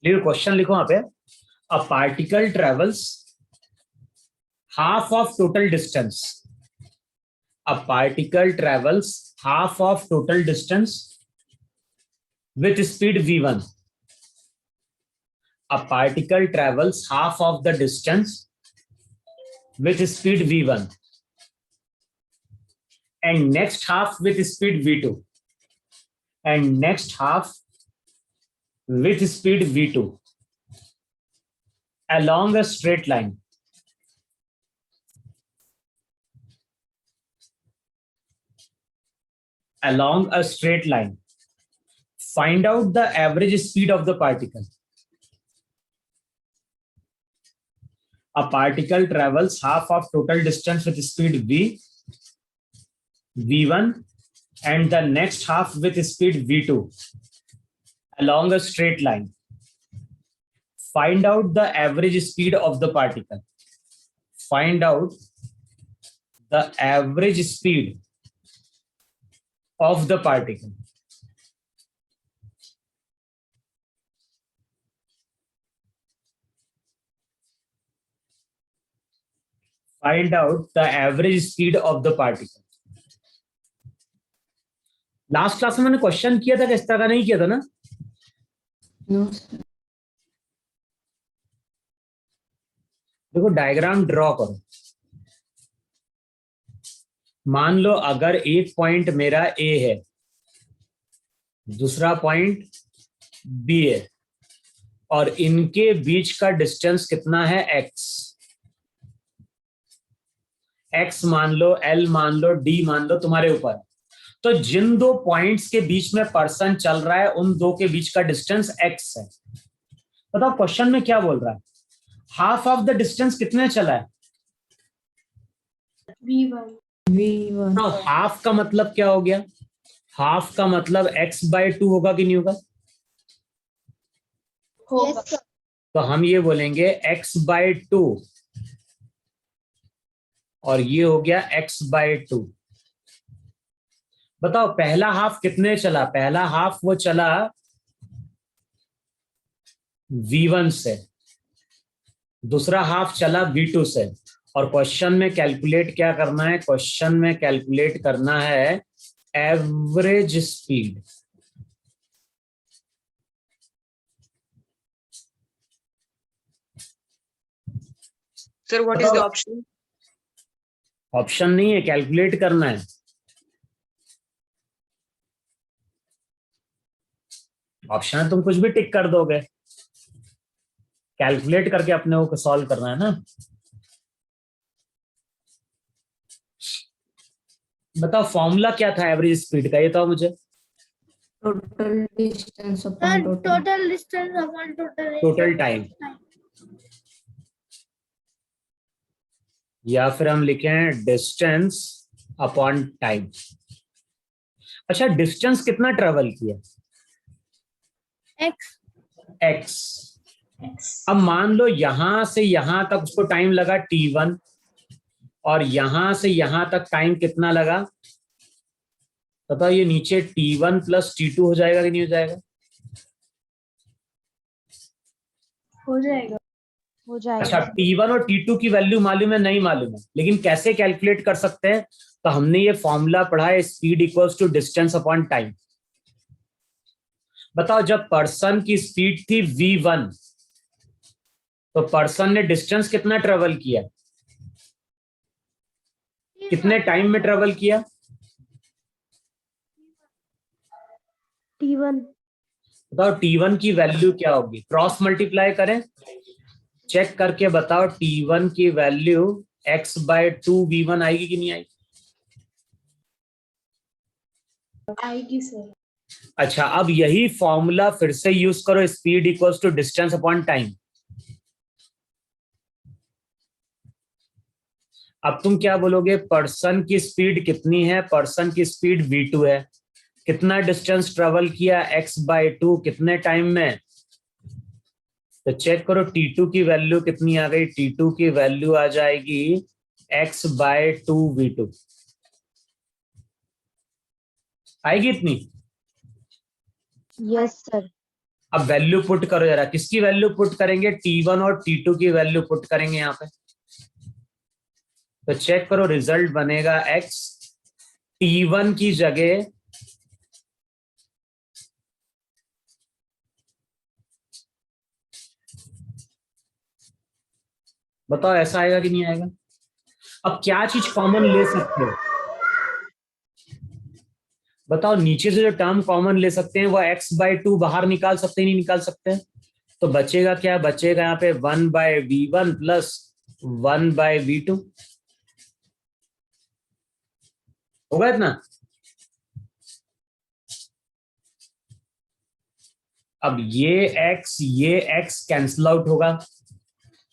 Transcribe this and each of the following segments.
लिखो क्वेश्चन, लिखो वहां पे। A particle travels half of total distance. A particle travels half of total distance with speed v1. A particle travels half of the distance with speed v1 and next half with speed v2 and next half with speed v2 along a straight line. Along a straight line. Find out the average speed of the particle. A particle travels half of total distance with speed v1 and the next half with speed v2 along a straight line. Find out the average speed of the particle. Find out the average speed of the particle. Find out the average speed of the particle. Last class में मैंने question किया था कि इस तरह का नहीं किया था ना? No. देखो डायग्राम ड्रॉ करो। मान लो अगर एक पॉइंट मेरा ए है, दूसरा पॉइंट बी है और इनके बीच का डिस्टेंस कितना है एक्स। एक्स मान लो, एल मान लो, डी मान लो, तुम्हारे ऊपर। तो जिन दो पॉइंट्स के बीच में पर्सन चल रहा है उन दो के बीच का डिस्टेंस एक्स है। बताओ क्वेश्चन में क्या बोल रहा है? हाफ ऑफ द डिस्टेंस कितने चला है? V1. तो हाफ का मतलब क्या हो गया? हाफ का मतलब x/2 होगा कि नहीं होगा? होगा। तो हम ये बोलेंगे x/2 और ये हो गया x/2। बताओ पहला हाफ कितने चला? पहला हाफ वो चला v1 से, दूसरा हाफ चला v2 से। और क्वेश्चन में कैलकुलेट क्या करना है? क्वेश्चन में कैलकुलेट करना है average speed. Sir, what is the option? Option नहीं है, कैलकुलेट करना है। ऑप्शन है तुम कुछ भी टिक कर दोगे, कैलकुलेट करके अपने को सॉल्व करना है ना। बताओ फॉर्मूला क्या था एवरेज स्पीड का, ये तो मुझे। Total distance upon total. Total distance upon total time, या फिर हम लिखें डिस्टेंस अपॉन टाइम। अच्छा डिस्टेंस कितना ट्रेवल किया? एक्स। एक्स। अब मान लो यहां से यहां तक उसको टाइम लगा t1 और यहां से यहां तक टाइम कितना लगा? बताओ ये नीचे t1 प्लस t2 हो जाएगा कि नहीं हो जाएगा? हो जाएगा। हो जाएगा। अच्छा t1 और t2 की वैल्यू मालूम है? नहीं मालूम है, लेकिन कैसे कैलकुलेट कर सकते हैं? तो हमने ये फॉर्मूला पढ़ा है, speed equals to distance upon time. बताओ जब पर्सन की स्पीड थी v1 तो पर्सन ने डिस्टेंस कितना ट्रेवल किया? कितने टाइम में ट्रेवल किया? t1। बताओ t1 की वैल्यू क्या होगी? क्रॉस मल्टीप्लाई करें, चेक करके बताओ t1 की वैल्यू x/2 v1 आएगी कि नहीं आएगी? आएगी सर। अच्छा अब यही फॉर्मूला फिर से यूज करो, speed equals to distance upon time. अब तुम क्या बोलोगे? पर्सन की स्पीड कितनी है? पर्सन की स्पीड v2 है। कितना डिस्टेंस ट्रेवल किया? x/2। कितने टाइम में? तो चेक करो t2 की वैल्यू कितनी आ गई? t2 की वैल्यू आ जाएगी x/2 v2। आएगी इतनी? Yes sir. अब वैल्यू पुट करो जरा, किसकी वैल्यू पुट करेंगे? T1 और T2 की वैल्यू पुट करेंगे यहाँ पे। तो चेक करो, रिजल्ट बनेगा x। T1 की जगह बताओ ऐसा आएगा कि नहीं आएगा? अब क्या चीज कॉमन ले सकते हो बताओ? नीचे से जो टर्म कॉमन ले सकते हैं वो x/2 बाहर निकाल सकते हैं, नहीं निकाल सकते हैं? तो बचेगा क्या? बचेगा यहाँ पे 1/v1 प्लस 1/v2। होगा इतना? अब ये x कैंसिल आउट होगा,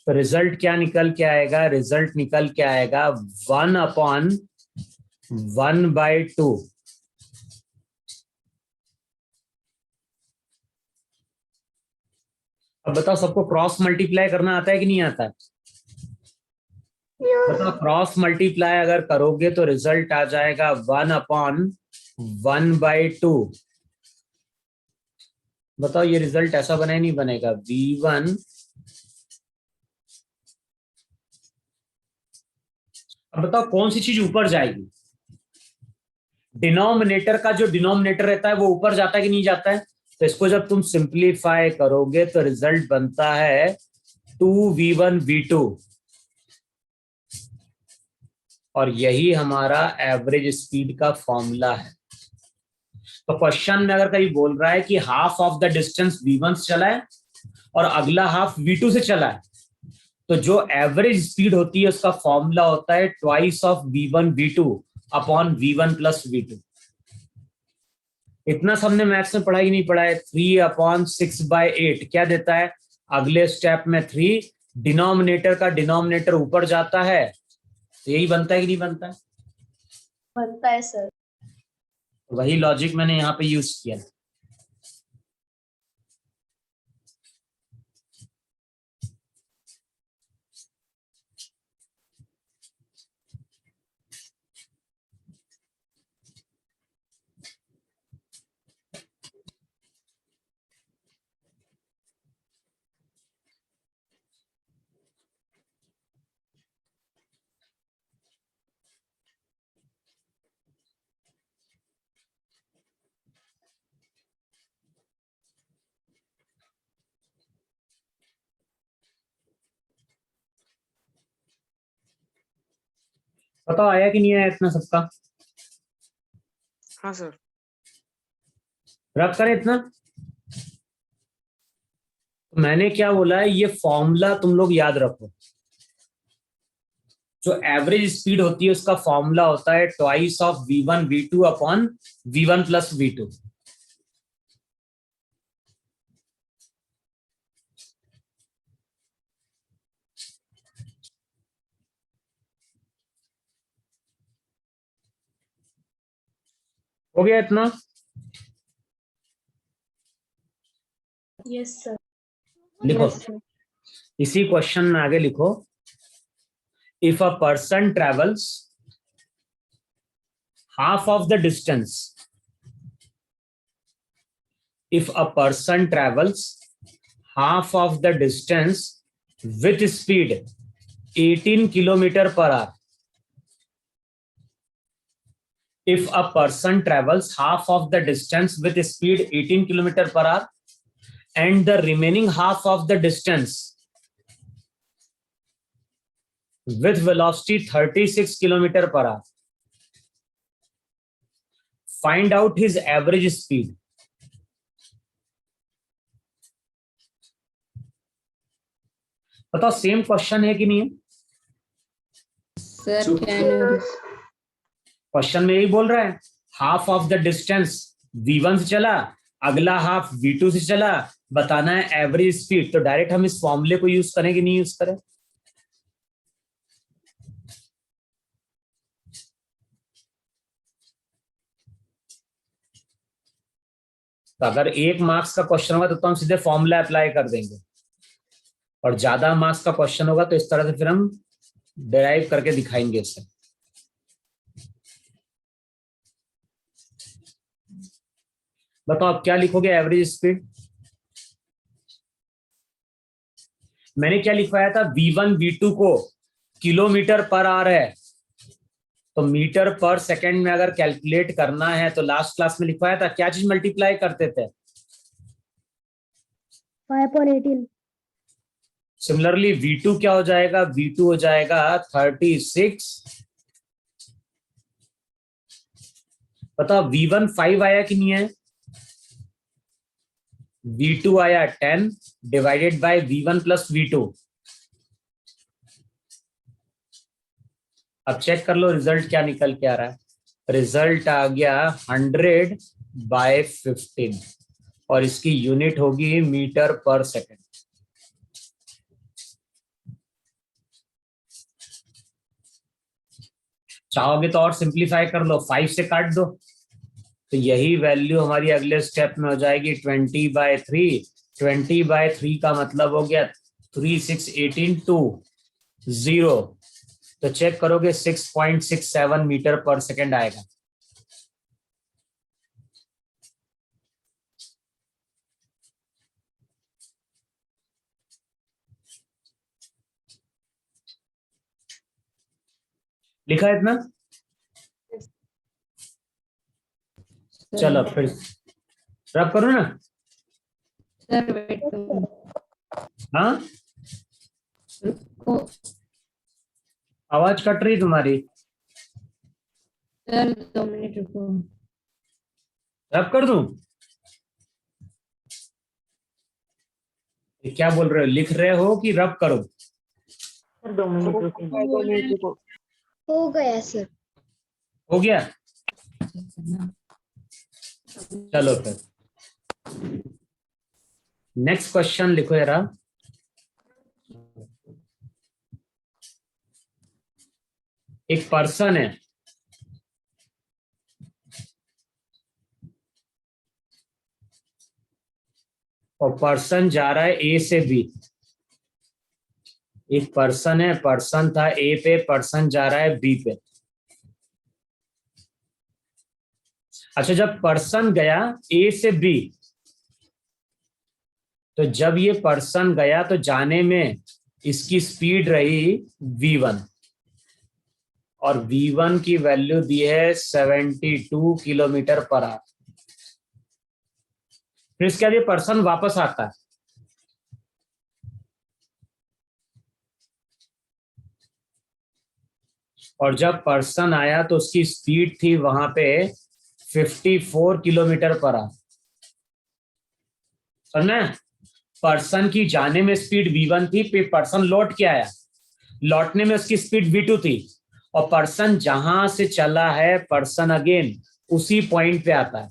तो रिजल्ट क्या निकल के आएगा? रिजल्ट निकल के आएगा 1/1/2। अब बताओ, सबको क्रॉस मल्टीप्लाई करना आता है कि नहीं आता है? बताओ, क्रॉस मल्टीप्लाई अगर करोगे तो रिजल्ट आ जाएगा 1/1/2। बताओ ये रिजल्ट ऐसा बने नहीं बनेगा? v1। अब बताओ कौन सी चीज ऊपर जाएगी? डिनोमिनेटर का जो डिनोमिनेटर रहता है वो ऊपर जाता है कि नहीं जाता है? तो इसको जब तुम सिंप्लीफाई करोगे तो रिजल्ट बनता है 2v1v2, और यही हमारा एवरेज स्पीड का फॉर्मूला है। तो क्वेश्चन में अगर कहीं बोल रहा है कि half of the distance v1 से चला है और अगला हाफ v2 से चला है, तो जो एवरेज स्पीड होती है उसका फॉर्मूला होता है twice of v1 v2 upon v1 plus v2। इतना सबने मैथ्स में पढ़ा ही नहीं पढ़ा है। 3/6/8 क्या देता है? अगले स्टेप में 3, डिनोमिनेटर का डिनोमिनेटर ऊपर जाता है, तो यही बनता है कि नहीं बनता है? बनता है सर। वही लॉजिक मैंने यहाँ पे यूज किया। बताओ आया कि नहीं आया इतना सबका? हाँ सर। रब करें इतना। तो मैंने क्या बोला है, ये फॉर्मूला तुम लोग याद रखो। जो एवरेज स्पीड होती है उसका फॉर्मूला होता है twice of v1 v2 upon v1 plus v2। हो गया इतना? Yes sir. लिखो, Yes, sir. इसी क्वेश्चन में आगे लिखो, if a person travels half of the distance, if a person travels half of the distance with speed 18 kilometer per hour, if a person travels half of the distance with speed 18 kilometer per hour and the remaining half of the distance with velocity 36 kilometer per hour, find out his average speed. बताओ same question है कि नहीं है? Sir, can you question में यही बोल रहा है, half of the distance v1 से चला, अगला हाफ v2 से चला, बताना है एवरेज स्पीड। तो डायरेक्ट हम इस फॉर्मूले को यूज करें कि नहीं यूज करें? तो अगर 1 मार्क्स का क्वेश्चन होगा तो हम सीधे फॉर्मूला अप्लाई कर देंगे, और ज्यादा मार्क्स का क्वेश्चन होगा तो इस तरह से फिर हम डिराइव करके दिखाएंगे इसे। बताओ आप क्या लिखोगे एवरेज स्पीड? मैंने क्या लिखवाया था, V1 V2 को किलोमीटर पर आवर है, तो मीटर पर सेकंड में अगर कैलकुलेट करना है तो लास्ट क्लास में लिखवाया था क्या चीज मल्टीप्लाई करते थे। 5/18। सिमिलरली V2 क्या हो जाएगा, V2 हो जाएगा 36। बताओ V1 5 आया कि नहीं है, V2 आया 10 divided by V1 plus V2। अब चेक कर लो रिजल्ट क्या निकल के आ रहा है। रिजल्ट आ गया 100/15 और इसकी यूनिट होगी मीटर पर सेकंड। चाहोगे तो और सिंप्लीफाई कर लो, 5 से काट दो तो यही वैल्यू हमारी अगले स्टेप में हो जाएगी 20/3। 20/3 का मतलब हो गया 3 6 18 2 0, तो चेक करोगे 6.67 मीटर पर सेकंड आएगा। लिखा है इतना। चलो फिर रब करो ना। सर वेट हाँ रुको आवाज कट रही तुम्हारी। सर, 2 मिनट रुको। रब कर दूं, ये क्या बोल रहे हो, लिख रहे हो कि रब करो। सर 2 मिनट रुको। हो गया सर। हो गया, चलो फिर नेक्स्ट क्वेश्चन लिखो जरा। एक पर्सन है, और पर्सन जा रहा है ए से बी। एक पर्सन है, पर्सन था ए पे, पर्सन जा रहा है बी पे। अच्छा, जब पर्सन गया ए से बी, तो जब ये पर्सन गया तो जाने में इसकी स्पीड रही v1 और v1 की वैल्यू दी है 72 किलोमीटर पर आवर। फिर इसके बाद ये पर्सन वापस आता है, और जब पर्सन आया तो उसकी स्पीड थी वहां पे 54 किलोमीटर पर आवर। समझना है? पर्सन की जाने में स्पीड v1 थी, फिर पर्सन लौट के आया, लौटने में उसकी स्पीड v2 थी, और पर्सन जहां से चला है पर्सन अगेन उसी पॉइंट पे आता है।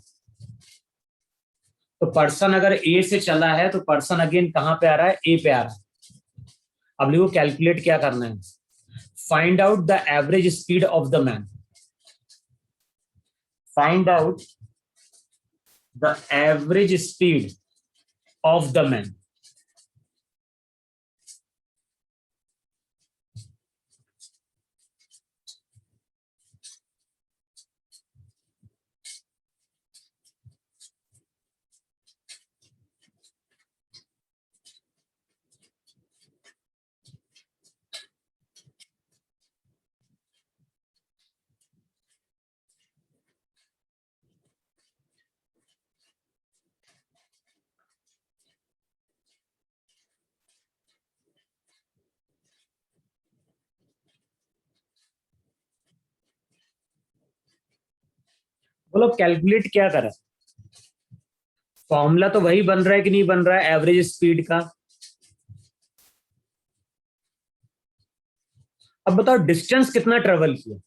तो पर्सन अगर ए से चला है तो पर्सन अगेन कहां पे आ रहा है, ए पे आ रहा है। अब लिखो कैलकुलेट क्या करना है, find out the average speed of the man. Find out the average speed of the man. बोलो कैलकुलेट क्या करें, फॉर्मूला तो वही बन रहा है कि नहीं बन रहा है एवरेज स्पीड का। अब बताओ डिस्टेंस कितना ट्रेवल किया,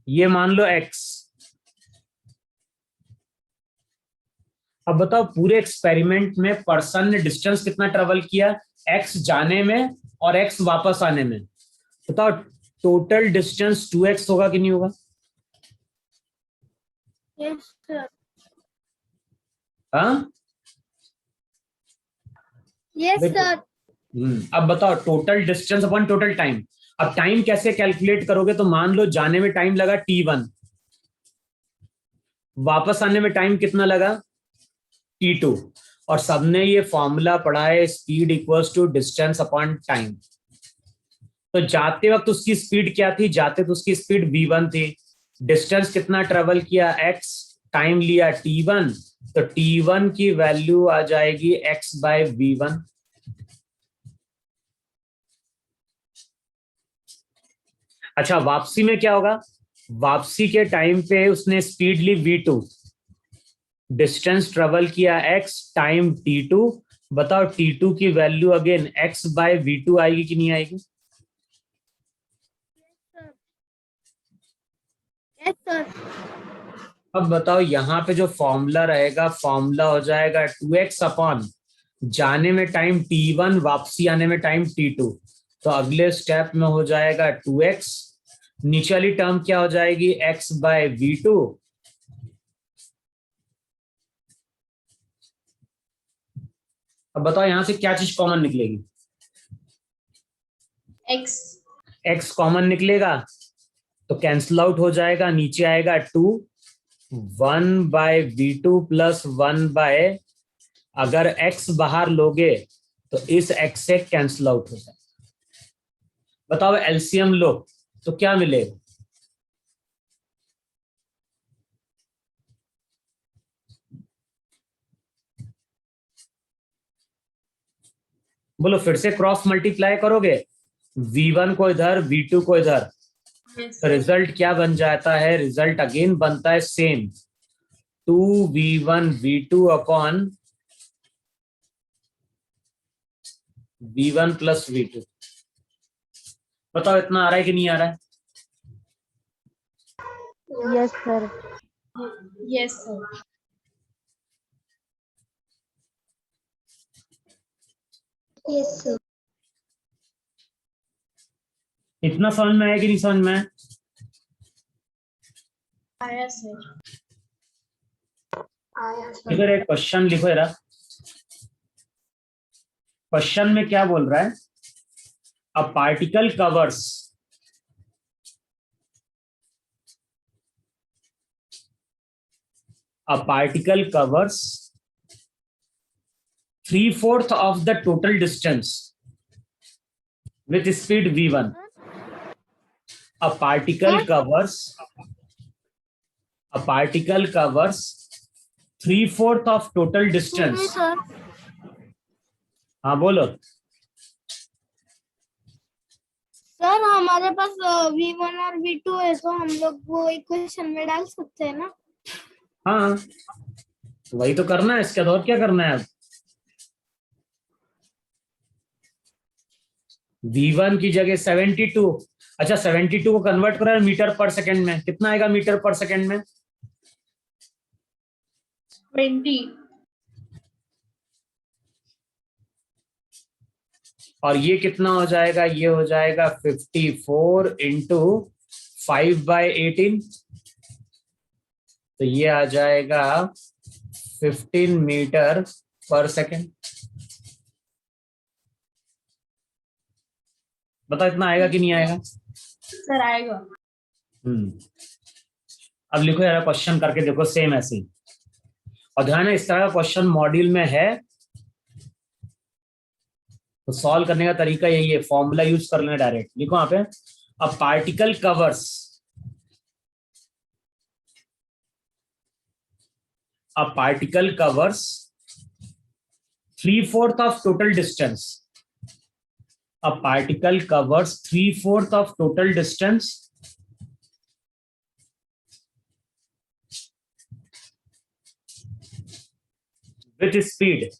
ये मान लो x। अब बताओ पूरे एक्सपेरिमेंट में पर्सन ने डिस्टेंस कितना ट्रेवल किया, x जाने में और x वापस आने में। बताओ टोटल डिस्टेंस 2x होगा कि नहीं होगा। Yes sir. हाँ यस सर। अब बताओ total distance upon total time. अब टाइम कैसे कैलकुलेट करोगे, तो मान लो जाने में टाइम लगा t1, वापस आने में टाइम कितना लगा t2, और सबने ये फॉर्मूला पढ़ा है, speed equals to distance upon time. तो जाते वक्त उसकी स्पीड क्या थी? जाते तो उसकी स्पीड v1 थी। डिस्टेंस कितना ट्रेवल किया? x। टाइम लिया t1, तो t1 की वैल्यू आ जाएगी x बाय v1। अच्छा, वापसी में क्या होगा? वापसी के टाइम पे उसने स्पीड ली v2, डिस्टेंस ट्रेवल किया x, टाइम t2। बताओ t2 की value again x by v2 आएगी कि नहीं आएगी? Yes, sir. अब बताओ यहाँ पे जो फॉर्मूला रहेगा, फॉर्मूला हो जाएगा 2x अपॉन जाने में टाइम t1, वापसी आने में टाइम t2। तो अगले स्टेप में हो जाएगा 2x, नीचे वाली टर्म क्या हो जाएगी? x by v2। अब बताओ यहाँ से क्या चीज कॉमन निकलेगी? x x कॉमन निकलेगा तो कैंसिल आउट हो जाएगा, नीचे आएगा 2, 1 बाय v2 प्लस 1 बाय, अगर x बाहर लोगे तो इस x से कैंसिल आउट हो जाएगा। बताओ एलसीएम लो तो क्या मिलेगा? बोलो, फिर से क्रॉस मल्टीप्लाई करोगे, v1 को इधर, v2 को इधर, तो रिजल्ट क्या बन जाता है? रिजल्ट अगेन बनता है same, 2v1 v2 upon v1 plus v2। बताओ इतना आ रहा है कि नहीं आ रहा है? yes sir yes sir Yes, sir. इतना समझ में आया कि नहीं समझ में आया? आया sir आया sir इधर एक क्वेश्चन लिखो जरा। क्वेश्चन में क्या बोल रहा है? A particle covers a particle covers 3/4 of the total distance with speed v1. A particle covers 3/4 of total distance. Sir. हाँ बोलो। सर हमारे पास V1 और V2 है, तो हम लोग वो इक्वेशन में डाल सकते हैं ना? हाँ, वही तो करना है, इसके बाद और क्या करना है? अब v1 की जगह 72। अच्छा, 72 को कन्वर्ट करो मीटर पर सेकंड में, कितना आएगा मीटर पर सेकंड में? 20 और ये कितना हो जाएगा? ये हो जाएगा 54 इंटू 5/18, तो ये आ जाएगा 15 मीटर पर सेकेंड। बताओ इतना आएगा कि नहीं आएगा? सर आएगा अब लिखो यार, क्वेश्चन करके देखो सेम ऐसे ही। और ध्यान है, इस तरह का क्वेश्चन मॉड्यूल में है तो सॉल्व करने का तरीका यही है, फॉर्मूला यूज कर लेना डायरेक्ट। लिखो यहाँ पे, a particle covers a particle covers 3/4 of total distance. A particle covers 3/4 of total distance with speed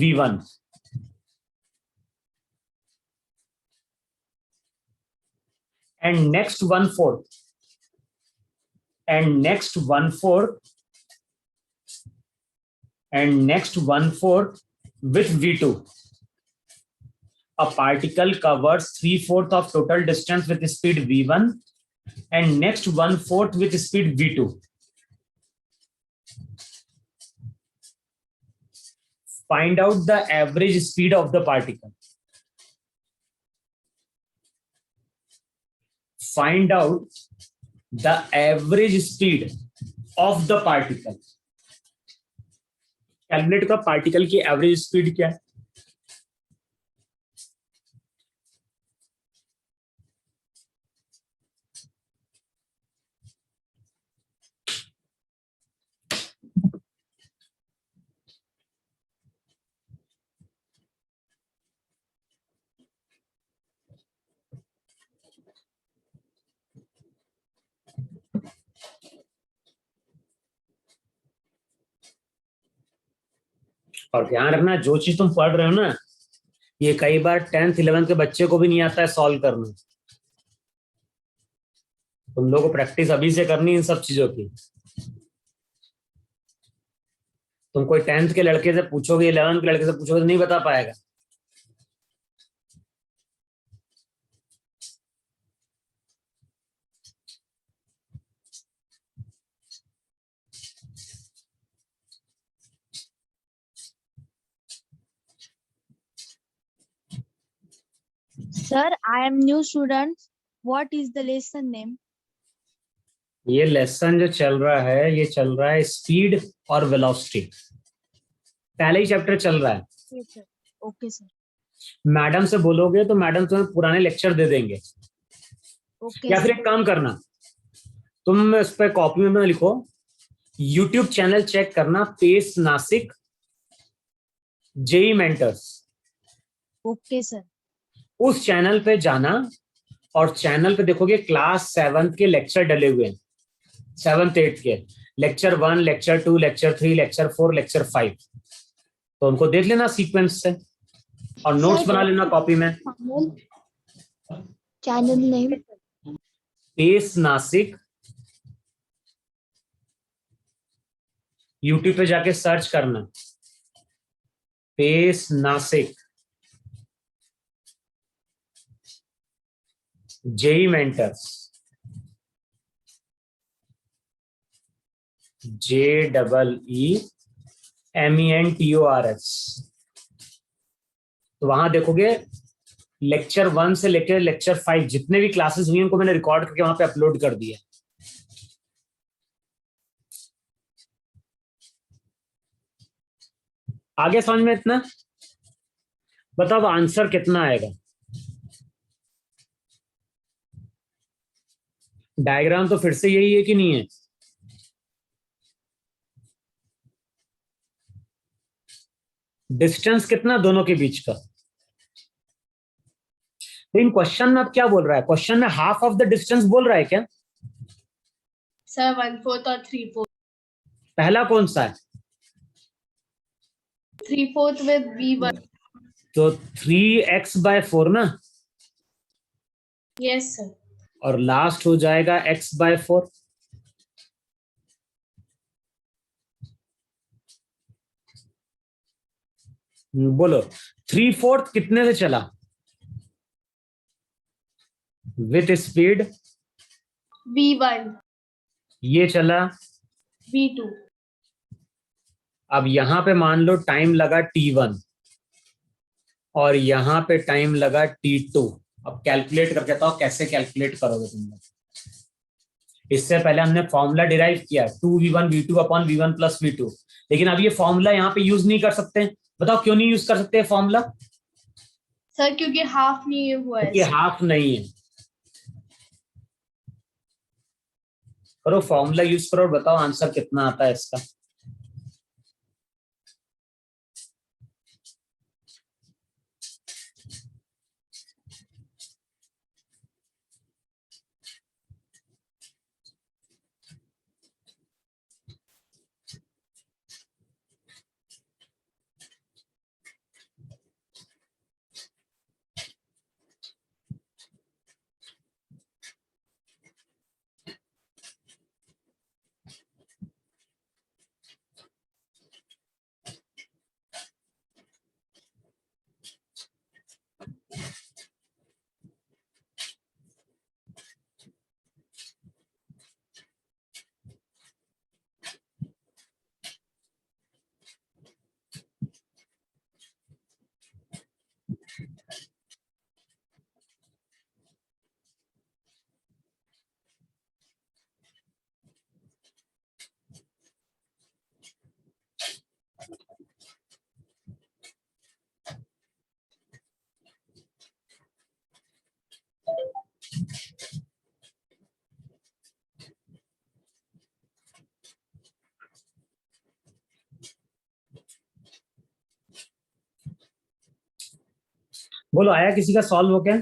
v1. And next 1/4 with v2. A particle covers 3/4 of total distance with speed v1 and next 1/4 with speed v2. Find out the average speed of the particle. Find out the average speed of the particle. Calculate का particle की average speed क्या है? और ध्यान रखना, जो चीज तुम पढ़ रहे हो ना, ये कई बार 10th 11th के बच्चे को भी नहीं आता है सॉल्व करना। तुम लोगों को प्रैक्टिस अभी से करनी इन सब चीजों की। तुम कोई 10th के लड़के से पूछोगे, 11th के लड़के से पूछोगे तो नहीं बता पाएगा। Sir, I am new student. What is the lesson name? ये लेसन जो चल रहा है, ये चल रहा है स्पीड और वेलोसिटी। पहले ही चैप्टर चल रहा है। Okay, sir. Okay, sir. Madam से बोलोगे तो मैडम तुम्हें पुराने लेक्चर दे देंगे। Okay, या फिर sir. एक काम करना, तुम इस पे कॉपी में ना लिखो, यूट्यूब चैनल चेक करना, pace Nashik JEE mentors. Okay, sir. उस चैनल पे जाना और चैनल पे देखोगे क्लास 7th के लेक्चर डले हुए हैं, 7th 8th के, lecture 1, lecture 2, lecture 3, lecture 4, lecture 5। तो उनको देख लेना सीक्वेंस से और नोट्स बना लेना कॉपी में। Channel name pace Nashik, YouTube पे जाके सर्च करना, pace Nashik JEE mentors, JEEMENTORS। तो वहां देखोगे लेक्चर 1 से लेकर लेक्चर 5 जितने भी क्लासेस हुई उनको मैंने रिकॉर्ड करके वहां पे अपलोड कर दिया। आगे समझ में इतना? बताओ आंसर कितना आएगा? डायग्राम तो फिर से यही है कि नहीं है? डिस्टेंस कितना दोनों के बीच का? लेकिन क्वेश्चन में अब क्या बोल रहा है? क्वेश्चन में हाफ ऑफ द डिस्टेंस बोल रहा है क्या? सर 1/4 और 3/4। पहला कौन सा है? 3/4 with V1। तो 3x/4 ना, Yes sir। और लास्ट हो जाएगा x/4। बोलो 3/4 कितने से चला विथ स्पीड? V1 ये चला। V2। अब यहां पे मान लो टाइम लगा t1 और यहां पे टाइम लगा t2। अब कैलकुलेट करके बताओ कैसे कैलकुलेट करोगे तुम लोग? इससे पहले हमने फॉर्मूला डिराइव किया 2v1v2 upon v1 plus v2, लेकिन अब ये फॉर्मूला यहाँ पे यूज नहीं कर सकते। बताओ क्यों नहीं यूज कर सकते फॉर्मूला? सर क्योंकि हाफ नहीं हुआ है क्योंकि सर। हाफ नहीं है। करो फॉर्मूला यूज करो और बताओ आंसर कितना आता है इसका। बोलो आया किसी का सॉल्व हो क्या?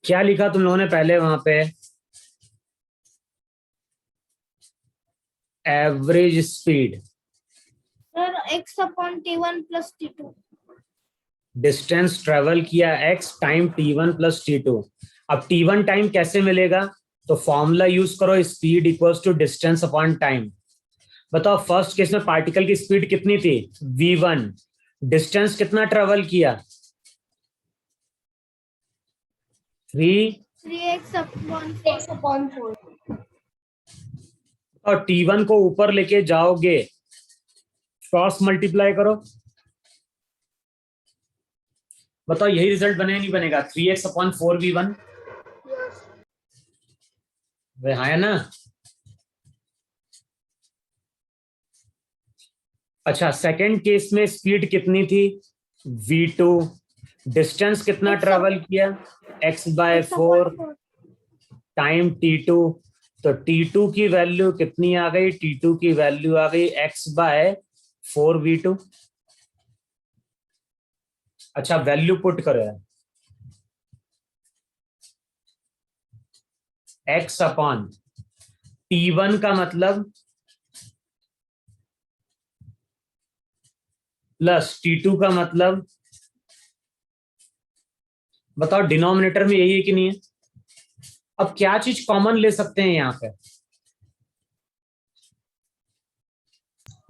क्या लिखा तुम लोगों ने पहले वहां पे? Average speed, sir x/t1 + t2। Distance travel किया x टाइम t1 + t2। अब t1 टाइम कैसे मिलेगा? तो फॉर्मूला यूज करो, speed equals to distance upon time. बताओ फर्स्ट केस में पार्टिकल की स्पीड कितनी थी? v1। डिस्टेंस कितना ट्रेवल किया? 3। 3x/4। और t1 को ऊपर लेके जाओगे, क्रॉस मल्टीप्लाई करो, बताओ यही रिजल्ट बने नहीं बनेगा? 3x/4v1। वे हाँ है ना? अच्छा, सेकंड केस में स्पीड कितनी थी? v2। डिस्टेंस कितना ट्रेवल किया? x/4 time t2। तो t2 की वैल्यू कितनी आ गई? t2 की वैल्यू आ गई x/4v2। अच्छा, वैल्यू पुट करो यार, x अपॉन t1 का मतलब प्लस t2 का मतलब, बताओ डिनोमिनेटर में यही है कि नहीं है? अब क्या चीज कॉमन ले सकते हैं यहां पे?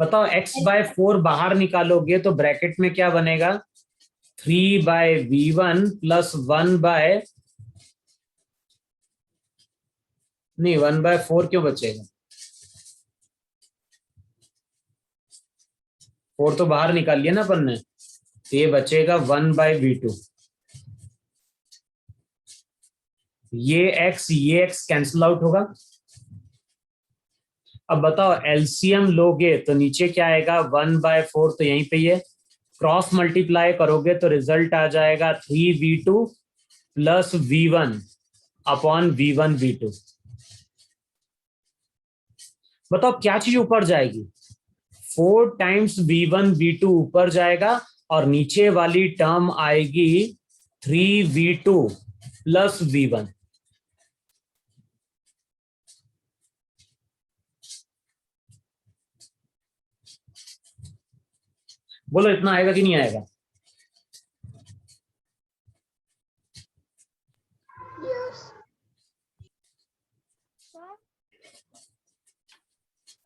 बताओ x/4 बाहर निकालोगे तो ब्रैकेट में क्या बनेगा? 3/v1 + 1/, नहीं 1/4 क्यों बचेगा? 4 तो बाहर निकाल लिया ना अपन ने, तो ये बचेगा 1/v2। ये x कैंसिल आउट होगा। अब बताओ एलसीएम लोगे तो नीचे क्या आएगा? 1/4 तो यहीं पे ही है, क्रॉस मल्टीप्लाई करोगे तो रिजल्ट आ जाएगा 3v2 + v1 अपॉन v1v2। बताओ क्या चीज ऊपर जाएगी? 4 टाइम्स v1v2 ऊपर जाएगा और नीचे वाली टर्म आएगी 3v2 + v1। बोलो इतना आएगा कि नहीं आएगा?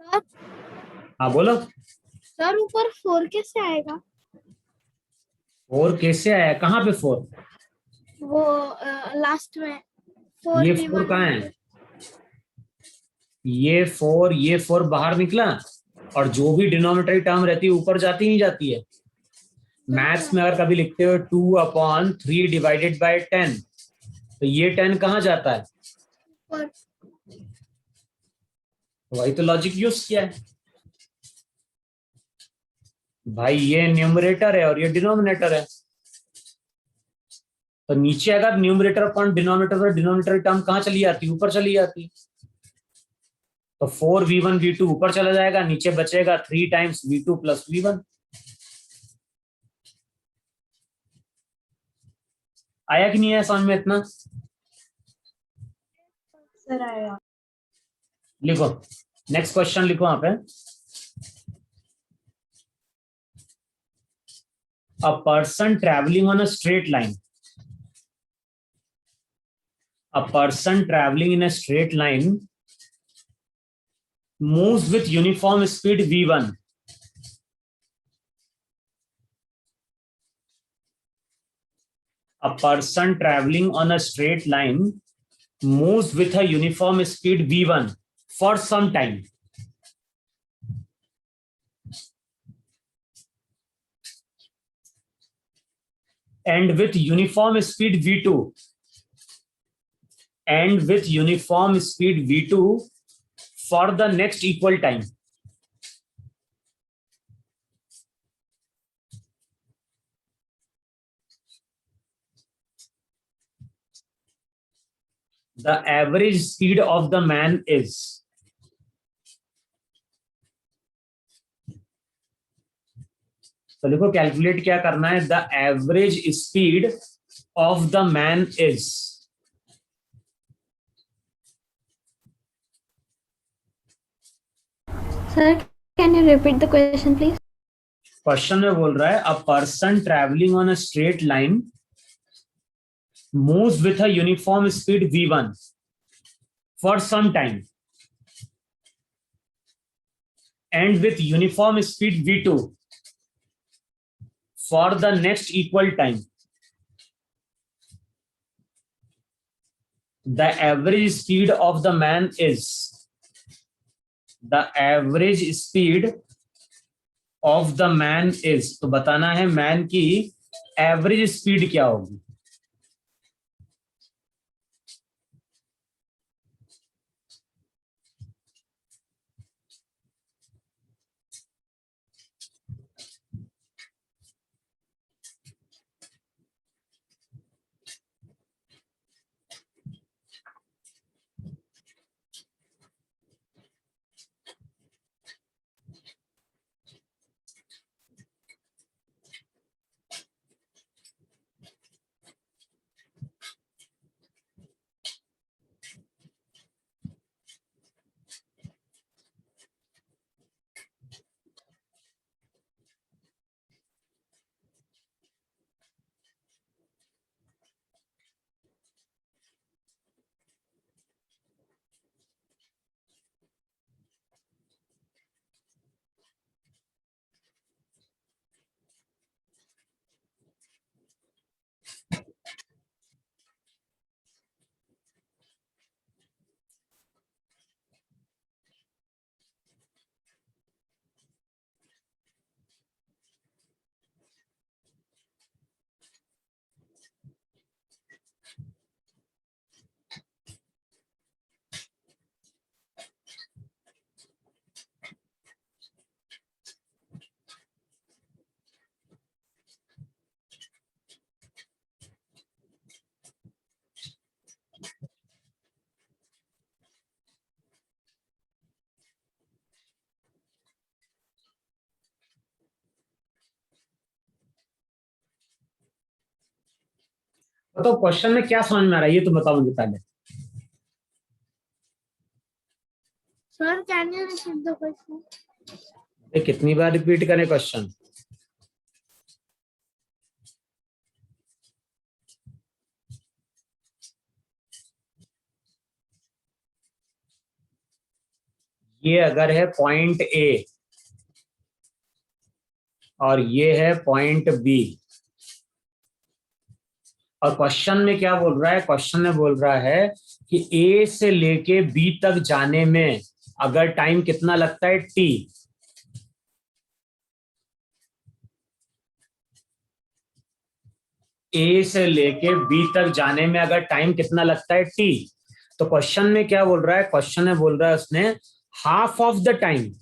सर हाँ बोलो। सर ऊपर 4 कैसे आएगा? 4 कैसे आया? कहाँ पे 4? वो लास्ट में ये 4v1 4 कहाँ है? ये 4 बाहर निकला और जो भी डिनोमिनेटर टर्म रहती है ऊपर जाती नहीं जाती है? मैथ्स में अगर कभी लिखते हो 2/3 डिवाइडेड बाय 10, तो ये 10 कहाँ जाता है? ऊपर। वही तो लॉजिक यूज किया है भाई, ये न्यूमरेटर है और ये डिनोमिनेटर है, तो नीचे अगर न्यूमरेटर अपॉन डिनोमिनेटर, तो डिनोमिनेटर टर्म कहाँ चली जाती है? ऊपर चली जाती है। तो 4v1v2 ऊपर चला जाएगा, नीचे बचेगा 3 टाइम्स v2 + v1। आया कि नहीं आया समझ में इतना? सर आया। लिखो नेक्स्ट क्वेश्चन, लिखो वहां पे। A person traveling on a straight line, a person traveling in a straight line moves with uniform speed v1 a person traveling on a straight line moves with a uniform speed v1 for some time. And with uniform speed v2 for the next equal time. The average speed of the man is. तो देखो calculate क्या करना है, the average speed of the man is. Sir, can you repeat the question, please? Question में बोल रहा है a person travelling on a straight line moves with a uniform speed v1 for some time and with uniform speed v2 for the next equal time. The average speed of the man is. The average speed of the man is. तो बताना है man की average speed क्या होगी. तो question में क्या समझ में आ रहा है ये तो बताओ मुझे पहले. Sir, can you repeat the question? कितनी बार रिपीट करें क्वेश्चन. ये अगर है पॉइंट ए और ये है पॉइंट बी और क्वेश्चन में क्या बोल रहा है, क्वेश्चन में बोल रहा है कि ए से लेके बी तक जाने में अगर टाइम कितना लगता है टी. ए से लेके बी तक जाने में अगर टाइम कितना लगता है टी. तो क्वेश्चन में क्या बोल रहा है, क्वेश्चन में बोल रहा है उसने half of the time.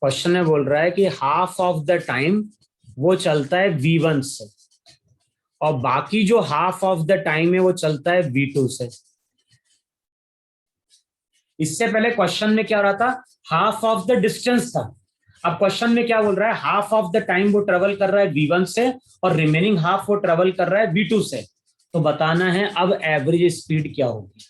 Question में बोल रहा है कि हाफ ऑफ द टाइम वो चलता है v1 से और बाकी जो हाफ ऑफ द टाइम है वो चलता है v2 से. इससे पहले क्वेश्चन में क्या हो रहा था, हाफ ऑफ द डिस्टेंस था. अब क्वेश्चन में क्या बोल रहा है, हाफ ऑफ द टाइम वो ट्रेवल कर रहा है v1 से और रिमेनिंग हाफ वो ट्रेवल कर रहा है v2 से. तो बताना है अब एवरेज स्पीड क्या होगी.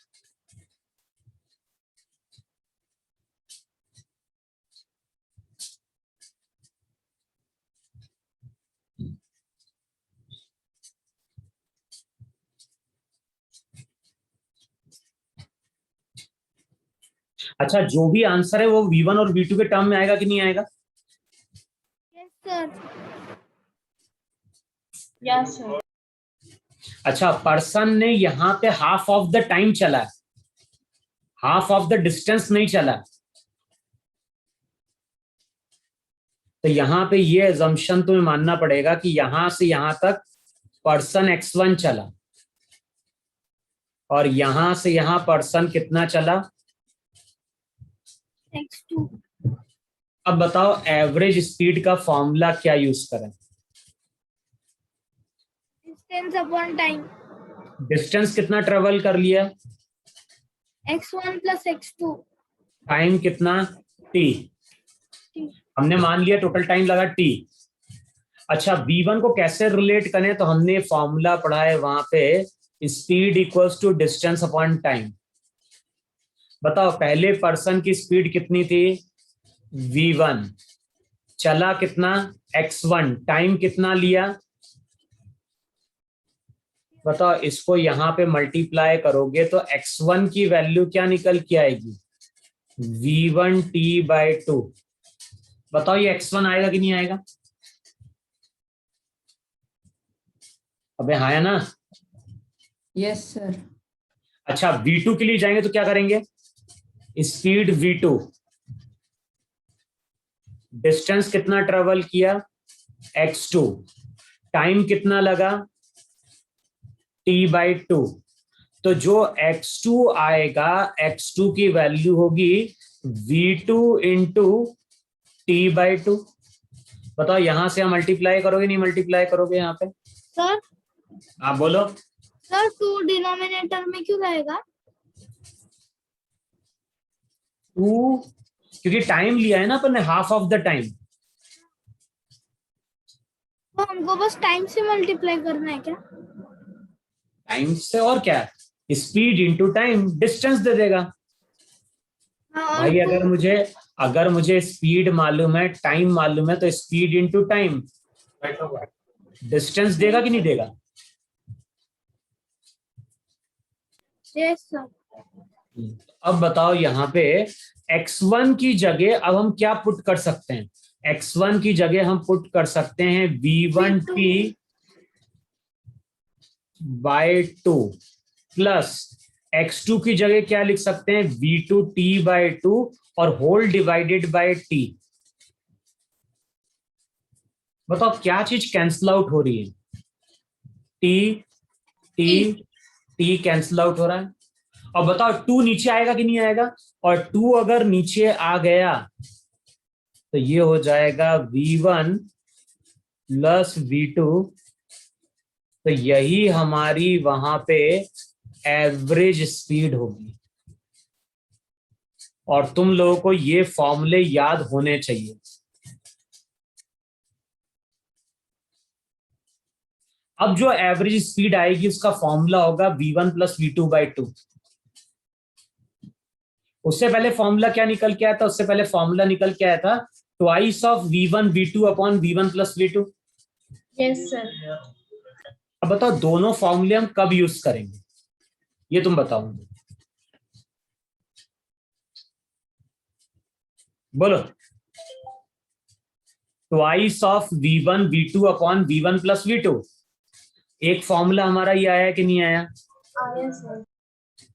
अच्छा, जो भी आंसर है वो v1 और v2 के टर्म में आएगा कि नहीं आएगा. Yes, Yeah, sir. अच्छा, पर्सन ने यहाँ पे हाफ ऑफ द टाइम चला है, हाफ ऑफ द डिस्टेंस नहीं चला। तो यहाँ पे ये अजम्पशन तुम्हें मानना पड़ेगा कि यहां से यहां तक पर्सन x1 चला और यहां से यहां पर्सन कितना चला, x2। अब बताओ एवरेज स्पीड का फॉर्मूला क्या यूज करें? Distance upon time. डिस्टेंस कितना ट्रेवल कर लिया, x1 प्लस x2। टाइम कितना t, हमने मान लिया टोटल टाइम लगा t। अच्छा, v1 को कैसे रिलेट करें, तो हमने फॉर्मूला पढ़ा है वहां पे, speed equals to distance upon time. बताओ पहले पर्सन की स्पीड कितनी थी, v1, चला कितना x1, टाइम कितना लिया, बताओ। इसको यहां पे मल्टीप्लाई करोगे तो x1 की वैल्यू क्या निकल के आएगी, v1t/2। बताओ ये x1 आएगा कि नहीं आएगा? अबे हाँ है ना? Yes sir. अच्छा, v2 के लिए जाएंगे तो क्या करेंगे, स्पीड v2, डिस्टेंस कितना ट्रेवल किया x2, टाइम कितना लगा t/2। तो जो x2 आएगा, x2 की वैल्यू होगी v2 इंटू t/2। बताओ यहां से हम मल्टीप्लाई करोगे नहीं मल्टीप्लाई करोगे यहाँ पे? सर आप बोलो। सर 2 डिनोमिनेटर में क्यों रहेगा? 2 क्योंकि टाइम लिया है ना अपन ने, हाफ ऑफ द टाइम। तो हमको बस टाइम से मल्टीप्लाई करना है क्या? टाइम से और क्या, स्पीड इंटू टाइम, डिस्टेंस दे देगा। हाँ, और भाई अगर मुझे स्पीड मालूम है, टाइम मालूम है, तो स्पीड इंटू टाइम, डिस्टेंस देगा कि नहीं देगा? Yes sir. अब बताओ यहाँ पे x1 की जगह अब हम क्या पुट कर सकते हैं, x1 की जगह हम पुट कर सकते हैं v1t/2 प्लस x2 की जगह क्या लिख सकते हैं, v2t/2 और होल डिवाइडेड बाय t। बताओ क्या चीज कैंसल आउट हो रही है, t कैंसल आउट हो रहा है। और बताओ 2 नीचे आएगा कि नहीं आएगा, और 2 अगर नीचे आ गया तो ये हो जाएगा v1 प्लस v2। तो यही हमारी वहां पे एवरेज स्पीड होगी। और तुम लोगों को ये फॉर्मूले याद होने चाहिए। अब जो एवरेज स्पीड आएगी उसका फॉर्मूला होगा v1 प्लस v2/2। उससे पहले फॉर्मूला क्या निकल के आया था, उससे पहले फॉर्मूला निकल के आया था twice of v1 v2 upon v1 plus v2। Yes, sir. अब बताओ दोनों फॉर्मूले हम कब यूज करेंगे, ये तुम बताओ, बोलो। Twice of v1 v2 upon v1 plus v2, एक फॉर्मूला हमारा ये आया कि नहीं आया, Yes, sir.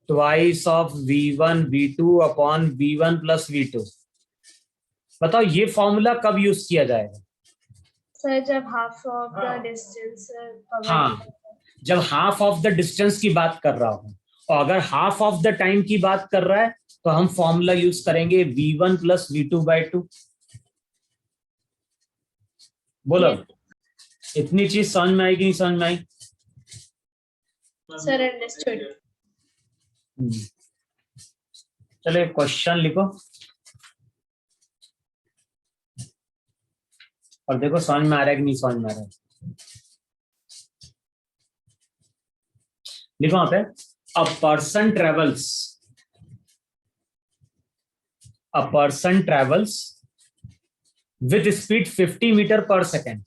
Twice of v1 v2 upon v1 plus v2। बताओ ये फॉर्मूला कब यूज किया जाएगा? Sir, जब half of the distance cover हाँ, जब हाफ ऑफ द डिस्टेंस की बात कर रहा हूं, और अगर हाफ ऑफ द टाइम की बात कर रहा है तो हम फॉर्मूला यूज करेंगे v1 प्लस v2/2। बोलो इतनी चीज समझ में आई कि नहीं समझ में आई? Sir, understood. चलो एक क्वेश्चन लिखो और देखो समझ में आ रहा है कि नहीं समझ में आ रहा है। लिखो वहां पे, a person travels with speed 50 meter per second.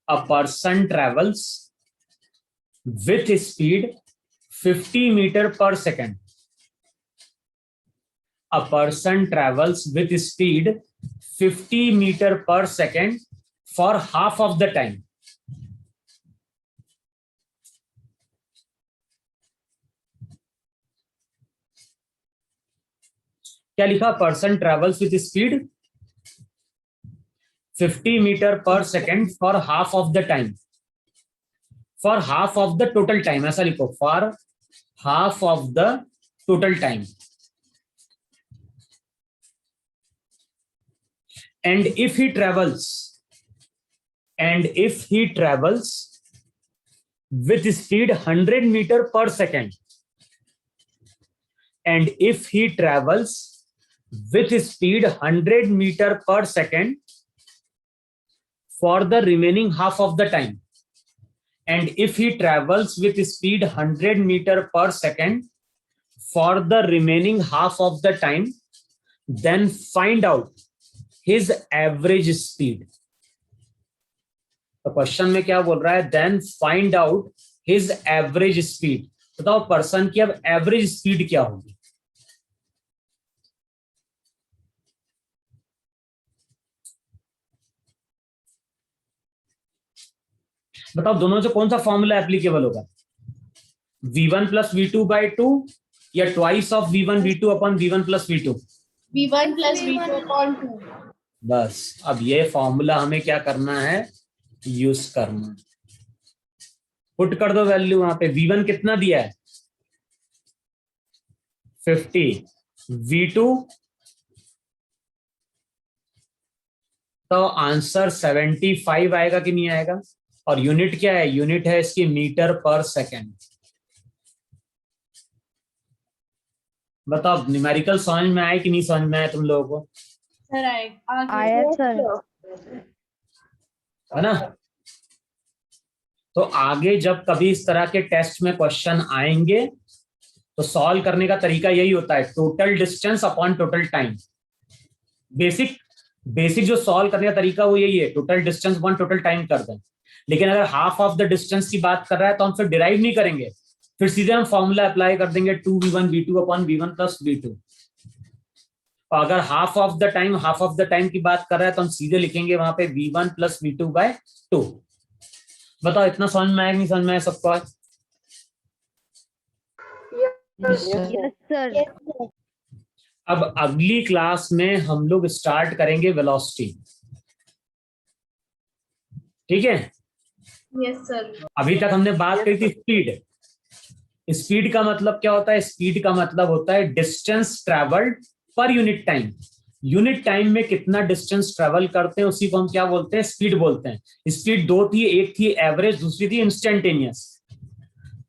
A person travels with speed 50 meter per second. A person travels with speed 50 meter per second for half of the time. क्या लिखा? Person travels with speed 50 metre per second for half of the time, for half of the total time, ऐसा लिखो, for half of the total time. And if he travels with speed 100 meter per second, and if he travels with speed 100 meter per second for the remaining half of the time, and if he travels with speed 100 meter per second for the remaining half of the time, then find out his average speed। तो question में क्या बोल रहा है? Then find out his average speed. बताओ person की अब average speed क्या होगी? बताओ दोनों से कौन सा फॉर्मूला एप्लीकेबल होगा? v1 प्लस v2 बाई 2 या twice of v1 v2 upon v1 plus v2? V1 plus V2 upon 2. बस अब ये फॉर्मूला हमें क्या करना है? यूज करना। पुट कर दो वैल्यू वहां पे। v1 कितना दिया है? 50। v2 तो आंसर 75 आएगा कि नहीं आएगा? और यूनिट क्या है? यूनिट है इसकी मीटर पर सेकेंड। बताओ न्यूमेरिकल समझ में आया कि नहीं समझ में आया तुम लोगों को? सर आया सर। है ना? तो आगे जब कभी इस तरह के टेस्ट में क्वेश्चन आएंगे तो सॉल्व करने का तरीका यही होता है, total distance upon total time. Basic जो सॉल्व करने का तरीका वो यही है, total distance upon total time कर दें। लेकिन अगर हाफ ऑफ द डिस्टेंस की बात कर रहा है तो हम फिर डिराइव नहीं करेंगे, फिर सीधे हम फॉर्मूला अप्लाई कर देंगे 2v1 v2 upon v1 plus v2। और अगर हाफ ऑफ द टाइम की बात कर रहा है तो हम सीधे लिखेंगे वहां पे v1 प्लस v2 बाय 2। बताओ इतना समझ में आया कि नहीं समझ में आया सबको आज? Yes, sir. Yes sir. अब अगली क्लास में हम लोग स्टार्ट करेंगे वेलोसिटी। ठीक है? Yes sir. अभी तक हमने बात करी थी स्पीड। स्पीड का मतलब क्या होता है? स्पीड का मतलब होता है distance travelled per unit time. Unit time में कितना डिस्टेंस ट्रेवल करते हैं उसी को हम क्या बोलते हैं? स्पीड बोलते हैं। स्पीड दो थी, एक थी एवरेज, दूसरी थी इंस्टेंटेनियस।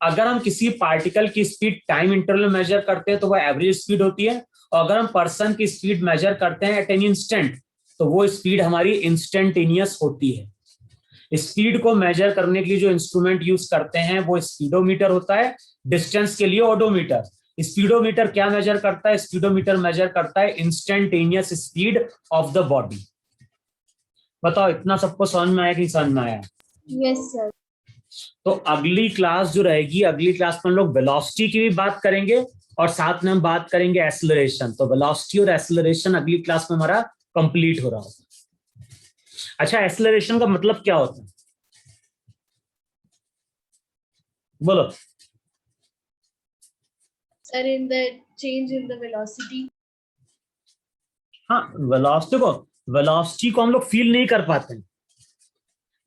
अगर हम किसी पार्टिकल की स्पीड टाइम इंटरवल में मेजर करते हैं तो वो एवरेज स्पीड होती है, और अगर हम पर्सन की स्पीड मेजर करते हैं एट एन इंस्टेंट तो वो स्पीड हमारी इंस्टेंटेनियस होती है। स्पीड को मेजर करने के लिए जो इंस्ट्रूमेंट यूज करते हैं वो स्पीडोमीटर होता है, डिस्टेंस के लिए ओडोमीटर। स्पीडोमीटर क्या मेजर करता है? स्पीडोमीटर मेजर करता है instantaneous speed of the body. बताओ इतना सबको समझ में आया कि समझ में आया? Yes sir. तो अगली क्लास जो रहेगी, अगली क्लास में हम लोग वेलोसिटी की भी बात करेंगे और साथ में हम बात करेंगे एक्सेलरेशन। तो वेलोसिटी और एक्सेलरेशन अगली क्लास में हमारा कंप्लीट हो रहा होगा। अच्छा, एक्सेलरेशन का मतलब क्या होता है? बोलो। Sir, in the change in the velocity. हाँ, वेलोसिटी को हम लोग फील नहीं कर पाते हैं,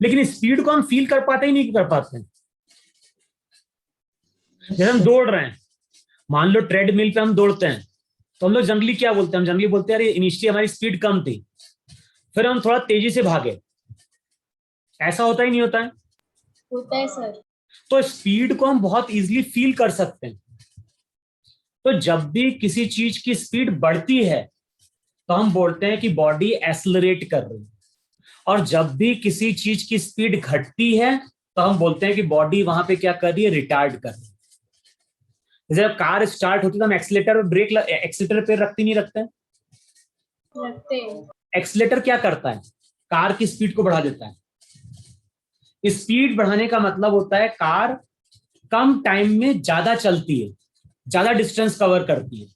लेकिन स्पीड को हम फील कर पाते ही नहीं कर पाते हैं। जैसे हम दौड़ रहे हैं, मान लो ट्रेडमिल पे हम दौड़ते हैं तो हम लोग जनरली क्या बोलते हैं? हम जनरली बोलते हैं अरे इनिशियली हमारी स्पीड कम थी, फिर हम थोड़ा तेजी से भागे। ऐसा होता ही नहीं होता है? होता है सर। तो स्पीड को हम बहुत इजीली फील कर सकते हैं। तो जब भी किसी चीज की स्पीड बढ़ती है तो हम बोलते हैं कि बॉडी एक्सेलरेट कर रही है, और जब भी किसी चीज की स्पीड घटती है तो हम बोलते हैं कि बॉडी वहां पे क्या कर रही है? रिटार्ड कर रही है। जब कार स्टार्ट होती है तो हम एक्सीलेटर पे रखते नहीं रखते हैं? रखते हैं। एक्सीलेटर क्या करता है? कार की स्पीड को बढ़ा देता है। स्पीड बढ़ाने का मतलब होता है कार कम टाइम में ज्यादा चलती है, ज्यादा डिस्टेंस कवर करती है।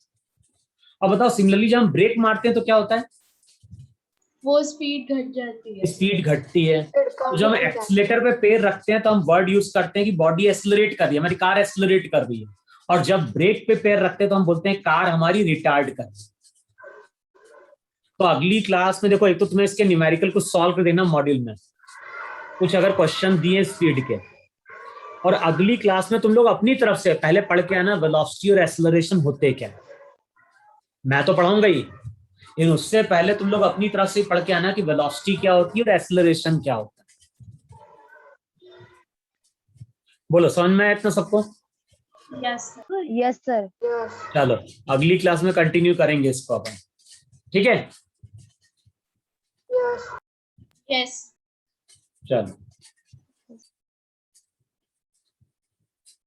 अब बताओ सिमिलरली जब हम ब्रेक मारते हैं तो क्या होता है? वो स्पीड घट जाती है। स्पीड घटती है। तो जब हम एक्सीलेटर पे पैर रखते हैं तो हम वर्ड यूज करते हैं कि बॉडी एक्सीलरेट कर रही है, हमारी कार एक्सीलरेट कर रही है। और जब ब्रेक पे पैर रखते हैं तो हम बोलते हैं कार हमारी रिटार्ड कर रही है। तो अगली क्लास में देखो, एक तो तुम्हें इसके न्यूमेरिकल को सॉल्व कर देना मॉड्यूल में, कुछ अगर क्वेश्चन दिए स्पीड के, और अगली क्लास में तुम लोग अपनी तरफ से पहले पढ़ के आना वेलोसिटी और एक्सेलरेशन होते क्या। मैं तो पढ़ाऊंगा ही, लेकिन उससे पहले तुम लोग अपनी तरफ से पढ़ के आना कि वेलोसिटी क्या होती है और एक्सेलरेशन क्या होता है। बोलो, समझ में आया इतना सबको? Yes sir. Yes, sir. चलो अगली क्लास में कंटिन्यू करेंगे इसको अपन, ठीक है? यस। चलो।